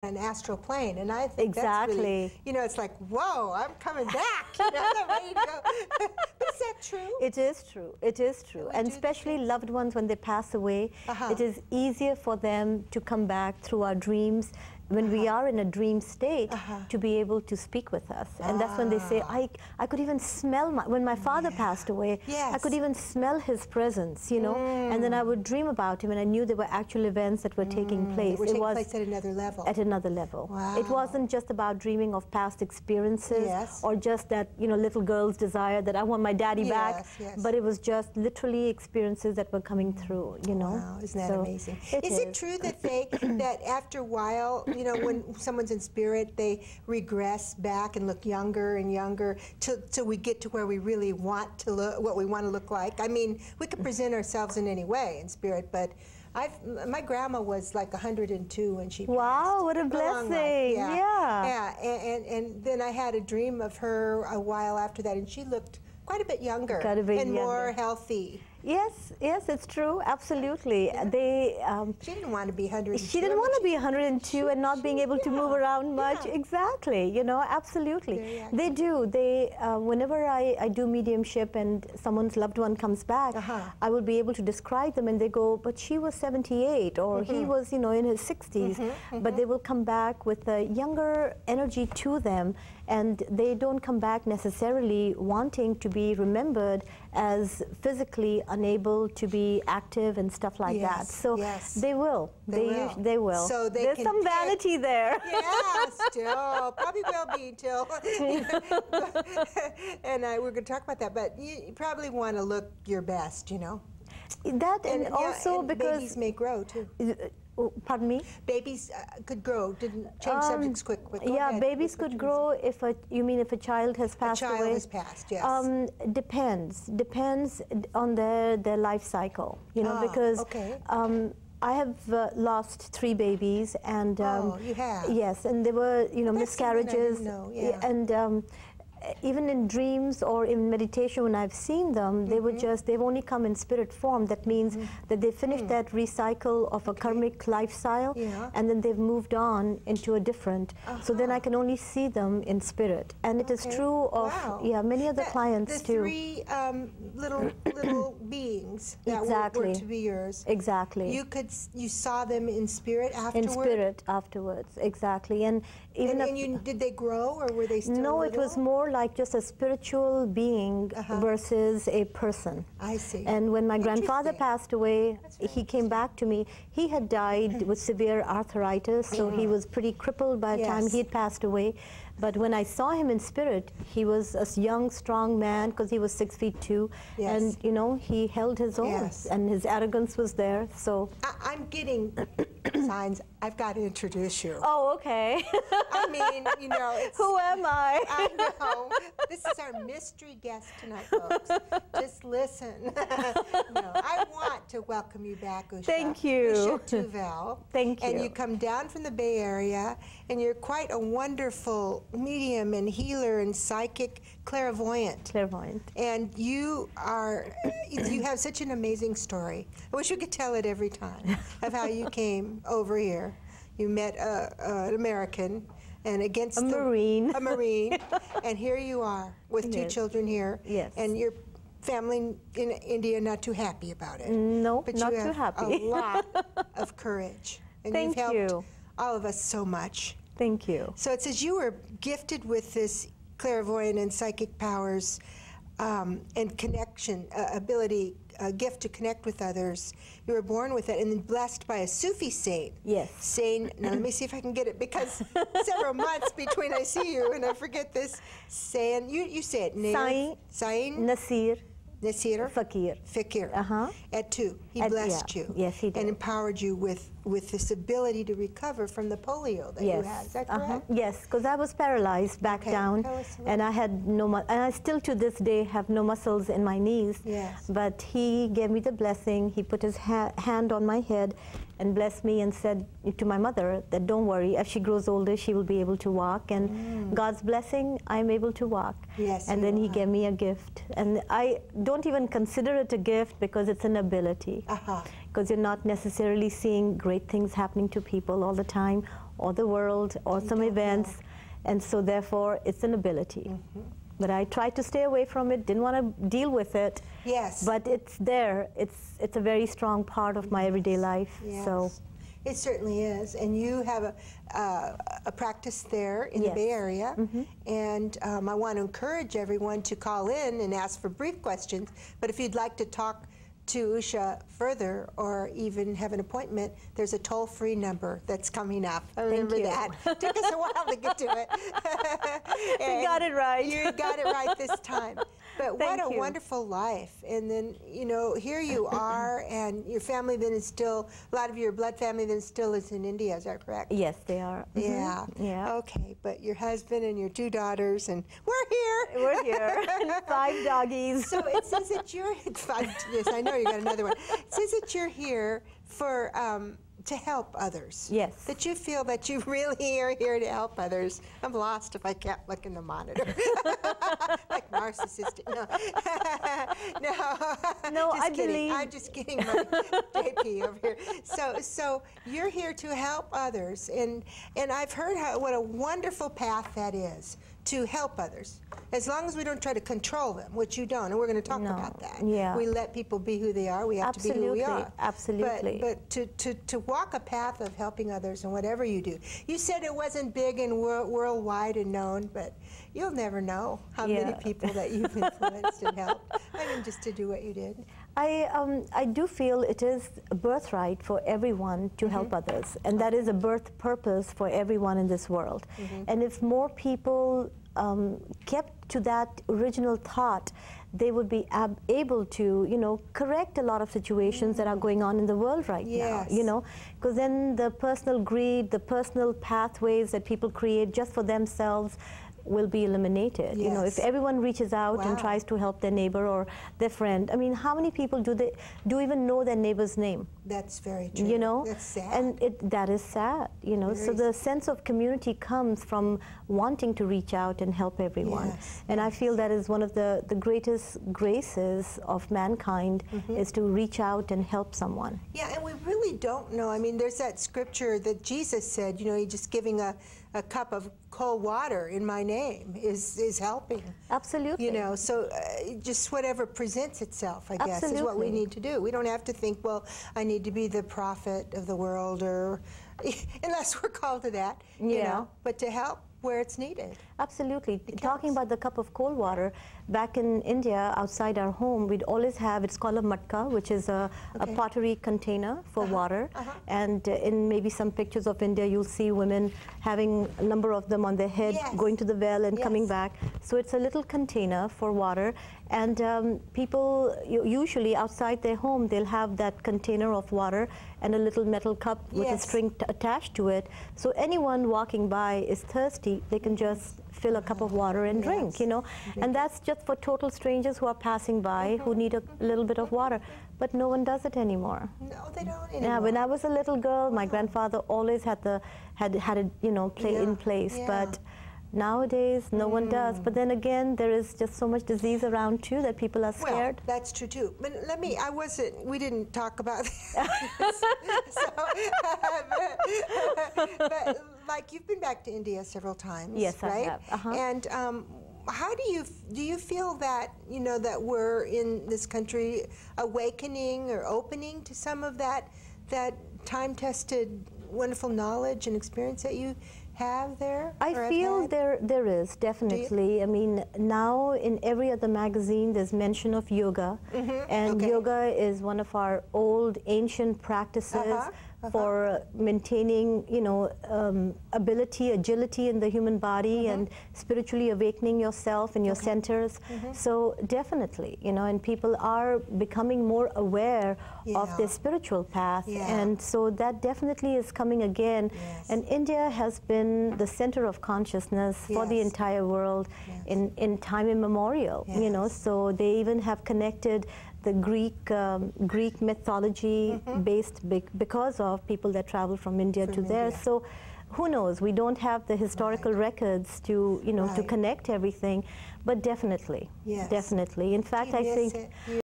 an astral plane, and I think Exactly. that's really, you know, it's like, whoa, I'm coming back. You know, I'm ready to go. But is that true? It is true. It is true. And especially loved ones, when they pass away, it is easier for them to come back through our dreams when we are in a dream state to be able to speak with us. And that's when they say, I could even smell, when my father passed away, I could even smell his presence, you know, and then I would dream about him, and I knew there were actual events that were taking place. It was place at another level. At another level. Wow. It wasn't just about dreaming of past experiences or just that, you know, little girl's desire that I want my daddy back, but it was just literally experiences that were coming through, you know. Wow, isn't that amazing? Is it true that that after a while, you know, when someone's in spirit, they regress back and look younger and younger till we get to where we really want to look, what we want to look like? I mean, we can present ourselves in any way in spirit, but my grandma was like 102 when she passed. Wow, what a blessing. And then I had a dream of her a while after that, and she looked quite a bit younger and more healthy. Yes, yes, it's true, absolutely. She didn't want to be 102. She didn't want to be 102 and not being able to move around much. Exactly, you know, absolutely. They do. Whenever I do mediumship and someone's loved one comes back, I will be able to describe them, and they go, but she was 78, or he was, you know, in his 60s. But they will come back with a younger energy to them, and they don't come back necessarily wanting to be remembered as physically unable to be active and stuff like that. So they will. They will. So there's some vanity there. Yeah, still. Probably will be till. And we're going to talk about that. But you probably want to look your best, you know. That and also because babies may grow too. Pardon me? Babies could grow. Didn't change subjects quick. Babies could grow if you mean if a child has passed away? A child has passed, yes. Depends on their life cycle. You know, because I have lost 3 babies, and you have? Yes, and there were, you know, miscarriages, and even in dreams or in meditation, when I've seen them, they've only come in spirit form. That means that they finished that recycle of a karmic lifestyle, and then they've moved on into a different. So then I can only see them in spirit. And it is true of many other clients too. The 3 little beings that were to be yours. Exactly. You saw them in spirit afterwards? In spirit afterwards, exactly. And even did they grow, or were they still No, little? it was more like just a spiritual being versus a person. I see. And when my grandfather passed away, he came back to me. He had died with severe arthritis, so he was pretty crippled by the time he had passed away. But when I saw him in spirit, he was a young, strong man, because he was 6'2", and you know, he held his own, and his arrogance was there. So I'm getting signs. I've got to introduce you. Oh, okay. I mean, you know, who am I? I know. This is our mystery guest tonight, folks. Just listen. No, I want to welcome you back, Usha. Thank you. Usha Tuvel. Thank you. And you come down from the Bay Area, and you're quite a wonderful medium and healer and psychic clairvoyant. Clairvoyant. And you have such an amazing story. I wish you could tell it every time of how you came over here. You met an American, and against a Marine, and here you are with 2 children here. Yes. And your family in India not too happy about it. No, but not you too have happy. A lot of courage, and you've helped all of us so much. Thank you. So it says you were gifted with this clairvoyant and psychic powers and connection, ability, a gift to connect with others. You were born with it and then blessed by a Sufi saint. Yes. Saint, now let me see if I can get it, because several months between I see you and I forget this. Saint, you say it. Saint Nasir. Nasir Fakir. At 2, he blessed you. Yes, he did. And empowered you with this ability to recover from the polio that you had. Is that correct? Yes, because I was paralyzed back down, and I had and I still to this day have no muscles in my knees. Yes. But he gave me the blessing. He put his hand on my head and blessed me and said to my mother that don't worry, as she grows older, she will be able to walk. And God's blessing, I'm able to walk. Yes. And then he gave me a gift. And I don't even consider it a gift, because it's an ability. Because you're not necessarily seeing great things happening to people all the time, or the world or some events, and so therefore it's an ability. But I tried to stay away from it, didn't want to deal with it. Yes. But it's there. It's a very strong part of my everyday life. Yes. So. It certainly is. And you have a practice there in the Bay Area. And I want to encourage everyone to call in and ask for brief questions. But if you'd like to talk to Usha further or even have an appointment, there's a toll-free number that's coming up. I remember that. Took us a while to get to it. You got it right. You got it right this time. But what a wonderful life. And then, you know, here you are, and your family then is still, a lot of your blood family then still is in India, is that correct? Yes, they are. Yeah. Yeah. Okay, but your husband and your 2 daughters, and we're here. We're here. 5 doggies. So it says that you're, 5, yes, I know you got another one. It says that you're here for, to help others. Yes. That you feel that you really are here to help others. I'm lost if I can't look in the monitor. Like narcissistic. No. No, just I kidding. believe. I'm just kidding, my JP over here. So you're here to help others, and I've heard what a wonderful path that is to help others. As long as we don't try to control them, which you don't, and we're going to talk about that. Yeah. We let people be who they are. We have to be who we are. Absolutely. But to walk a path of helping others in whatever you do. You said it wasn't big and worldwide and known, but you'll never know how many people that you've influenced and helped. I mean, just to do what you did. I do feel it is a birthright for everyone to help others, and that is a birth purpose for everyone in this world. And if more people kept to that original thought, they would be able to, you know, correct a lot of situations that are going on in the world right now, you know, because then the personal greed, the personal pathways that people create just for themselves will be eliminated. You know, if everyone reaches out and tries to help their neighbor or their friend. I mean, how many people do even know their neighbor's name? That's very true. You know, that's sad. And that is sad. You know, so the sense of community comes from wanting to reach out and help everyone. And I feel that is one of the greatest graces of mankind is to reach out and help someone. Yeah, and we really don't know. I mean, there's that scripture that Jesus said, you know, he just giving a cup of cold water in my name is helping. Absolutely. You know, so just whatever presents itself, I guess, is what we need to do. We don't have to think, well, I need to be the prophet of the world, or unless we're called to that, you know, but to help where it's needed. Absolutely. Talking about the cup of cold water, back in India, outside our home, we'd always have, it's called a matka, which is a pottery container for water. And in maybe some pictures of India, you'll see women having a number of them on their head, going to the well and coming back. So it's a little container for water. And people, usually outside their home, they'll have that container of water and a little metal cup with a string attached to it. So anyone walking by is thirsty, they can just fill a cup of water and drink, you know. And that's just for total strangers who are passing by, who need a little bit of water. But no one does it anymore. No, they don't anymore. Yeah, when I was a little girl, my grandfather always had it, you know, in place. But nowadays, no one does. But then again, there is just so much disease around too that people are scared. Well, that's true too. But we didn't talk about but like, you've been back to India several times, yes, right? I have. And how do you feel that, you know, that we're in this country awakening or opening to some of that time-tested wonderful knowledge and experience that you have there? I feel there is, definitely. I mean, now in every other magazine there's mention of yoga, and yoga is one of our old ancient practices for maintaining, you know, agility in the human body and spiritually awakening yourself and your centers. So definitely, you know, and people are becoming more aware of their spiritual path, and so that definitely is coming again. And India has been the center of consciousness for the entire world in time immemorial, you know, so they even have connected the Greek mythology based because of people that travel from India to there. So who knows? We don't have the historical records to, you know, to connect everything, but definitely, definitely. In fact, I think